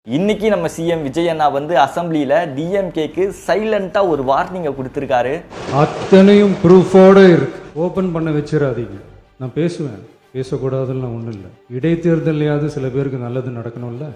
இன்னைக்கு நம்ம சிஎம் விஜய் அண்ணா வந்து அசெம்பிளியில டிஎம்கேக்கு சைலண்டா ஒரு வார்னிங்கை கொடுத்திருக்காரு. அத்தனையும் ப்ரூஃபோட இருக்கு, ஓபன் பண்ண வச்சிடாதீங்க. நான் பேசுவேன், பேசக்கூடாதுன்னு ஒன்றும் இல்லை. இடைத்தேர்தலையாவது சில பேருக்கு நல்லது நடக்கணும்ல.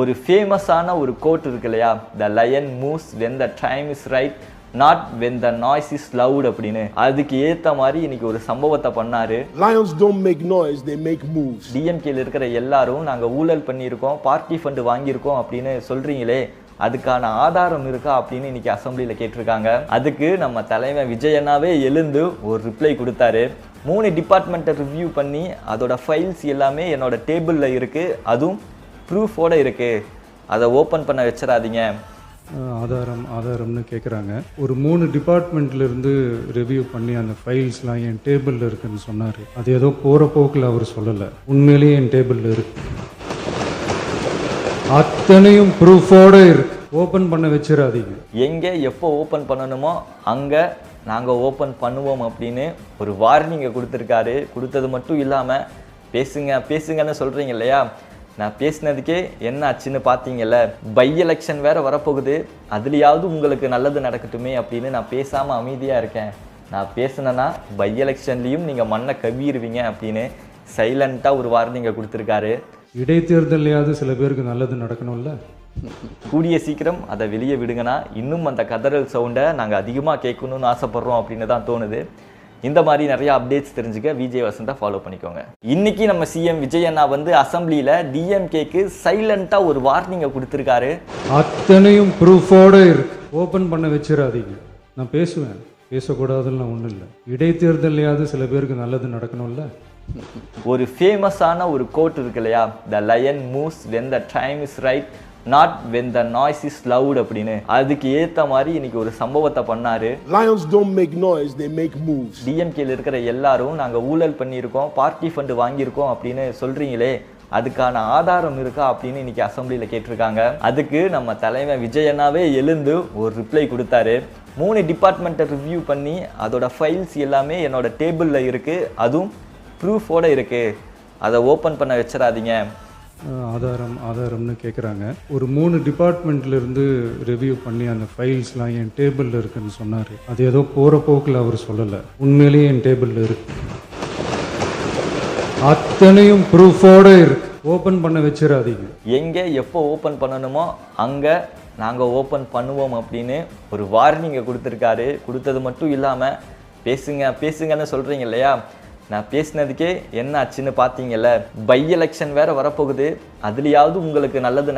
ஒரு ஃபேமஸான ஒரு கோட் இருக்கு இல்லையா, த line moves when the time is right not when the noise is loud அப்படின்னு. அதுக்கு ஏத்த மாதிரி இன்னைக்கு ஒரு சம்பவத்தை பண்ணாரு. Lions don't make noise, they make moves. டிஎம்கேல இருக்கிற எல்லாரும் நாங்க ஊழல் பண்ணியிருக்கோம், பார்ட்டி ஃபண்ட் வாங்கியிருக்கோம் அப்படின்னு சொல்றீங்களே, அதுக்கான ஆதாரம் இருக்கா அப்படின்னு இன்னைக்கு அசெம்பிளியில கேட்டிருக்காங்க. அதுக்கு நம்ம தலைவர் விஜய் அண்ணாவே எழுந்து ஒரு ரிப்ளை கொடுத்தாரு. 3 டிபார்ட்மெண்ட்டை ரிவ்யூ பண்ணி அதோட ஃபைல்ஸ் எல்லாமே என்னோட டேபிள்ல இருக்கு, அதுவும் ப்ரூஃபோட இருக்கு, அதை ஓப்பன் பண்ண வச்சிடாதீங்க. ஆதாரம்னு கேட்குறாங்க. ஒரு 3 டிபார்ட்மெண்ட்லேருந்து ரிவ்யூ பண்ணி அந்த ஃபைல்ஸ்லாம் என் டேபிளில் இருக்குன்னு சொன்னார். அது ஏதோ போகிற போக்கில் அவர் சொல்லலை, உண்மையிலேயே என் டேபிளில் இருக்கு. அத்தனையும் ப்ரூஃபோட இருக்கு, ஓப்பன் பண்ண வச்சிடாதீங்க. எங்கே எப்போ ஓப்பன் பண்ணணுமோ அங்கே நாங்கள் ஓப்பன் பண்ணுவோம் அப்படின்னு ஒரு வார்னிங்கை கொடுத்துருக்காரு. கொடுத்தது மட்டும் இல்லாமல் பேசுங்கன்னு சொல்கிறீங்க இல்லையா, நான் பேசினதுக்கே என்ன ஆச்சுன்னு பார்த்தீங்கல்ல, பை எலெக்ஷன் வேறு வரப்போகுது, அதுலேயாவது உங்களுக்கு நல்லது நடக்கட்டுமே அப்படின்னு நான் பேசாமல் அமைதியாக இருக்கேன். நான் பேசினேன்னா பை எலெக்ஷன்லேயும் நீங்கள் மண்ணை கவ்விடுவீங்க அப்படின்னு சைலண்ட்டாக ஒரு வார்னிங்கை கொடுத்துருக்காரு. இடைத்தேர்தலையாவது சில பேருக்கு நல்லது நடக்கணும்ல. கூடிய சீக்கிரம் அதை வெளியே விடுங்கன்னா இன்னும் அந்த கதறல் சவுண்டை நாங்கள் அதிகமாக கேட்கணும்னு ஆசைப்பட்றோம் அப்படின்னு தான் தோணுது. இந்த மாதிரி நிறைய அப்டேட்ஸ் தெரிஞ்சுக்க விஜய் வசந்தா ஃபாலோ பண்ணிக்கோங்க. இன்னைக்கு நம்ம சிஎம் விஜய் அண்ணா வந்து அசெம்பிளியில டிஎம்கேக்கு சைலண்டா ஒரு வார்னிங்கை கொடுத்திருக்காரு. அத்தனையும் ப்ரூஃபோட இருக்கு, ஓப்பன் பண்ண வச்சிடாதீங்க. நான் பேசுவேன், பேசக்கூடாதுன்னு ஒன்றும் இல்லை. இடைத்தேர்தலையாவது சில பேருக்கு நல்லது நடக்கணும்ல. ஒரு ஃபேமஸான ஒரு கோட் இருக்கு இல்லையா, த line moves when the time is right not when the noise is loud அப்படின்னு. அதுக்கு ஏற்ற மாதிரி இன்னைக்கு ஒரு சம்பவத்தை பண்ணாரு. Lions don't make noise, they make moves. டிஎம்கேல இருக்கிற எல்லாரும் நாங்கள் ஊழல் பண்ணியிருக்கோம், பார்ட்டி ஃபண்ட் வாங்கியிருக்கோம் அப்படின்னு சொல்றீங்களே, அதுக்கான ஆதாரம் இருக்கா அப்படின்னு இன்னைக்கு அசெம்பிளியில் கேட்டிருக்காங்க. அதுக்கு நம்ம தலைவர் விஜய் அண்ணாவே எழுந்து ஒரு ரிப்ளை கொடுத்தாரு. 3 டிபார்ட்மெண்ட்டை ரிவ்யூ பண்ணி அதோட ஃபைல்ஸ் எல்லாமே என்னோட டேபிளில் இருக்கு, அதுவும் ப்ரூஃபோட இருக்கு, அதை ஓப்பன் பண்ண வச்சிடாதீங்க. ஆதாரம்னு கேட்குறாங்க. ஒரு 3 டிபார்ட்மெண்ட்லேருந்து ரிவ்யூ பண்ணி அந்த ஃபைல்ஸ்லாம் என் டேபிளில் இருக்குன்னு சொன்னார். அது ஏதோ போகிற போக்கில் அவர் சொல்லலை, உண்மையிலேயே என் டேபிளில் இருக்கு. அத்தனையும் ப்ரூஃபோட இருக்கு, ஓப்பன் பண்ண வச்சிடாதீங்க. எங்கே எப்போ ஓப்பன் பண்ணணுமோ அங்கே நாங்கள் ஓப்பன் பண்ணுவோம் அப்படின்னு ஒரு வார்னிங்கை கொடுத்துருக்காரு. கொடுத்தது மட்டும் இல்லாமல் பேசுங்கன்னு சொல்கிறீங்க இல்லையா, நான் பேசினதுக்கே என்ன ஆச்சுன்னு பார்த்தீங்கல்ல, பை எலெக்ஷன் வேறு வரப்போகுது, அதுலேயாவது உங்களுக்கு நல்லது